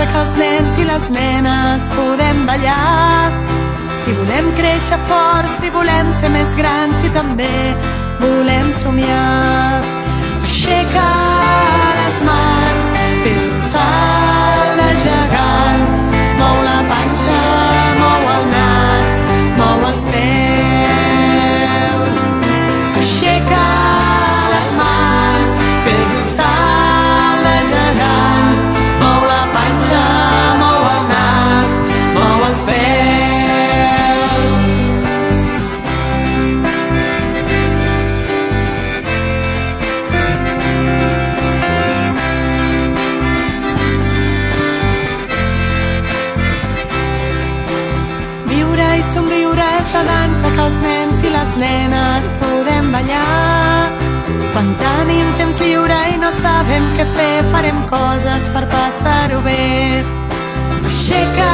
dansa que els nens i les nenes podem ballar. Si volem créixer forts, si volem ser més grans, i també volem somiar. Aixeca les mans, fes un salt de gegant, mou la panxa, mou el nas, mou els peus. Aixeca les mans, fes un salt de gegant, mou la panxa, mou el nas, mou els peus. I somriure és la dansa que els nens i les nenes podem ballar. Quan tenim temps lliure i no sabem què fer, farem coses per passar-ho bé. Aixeca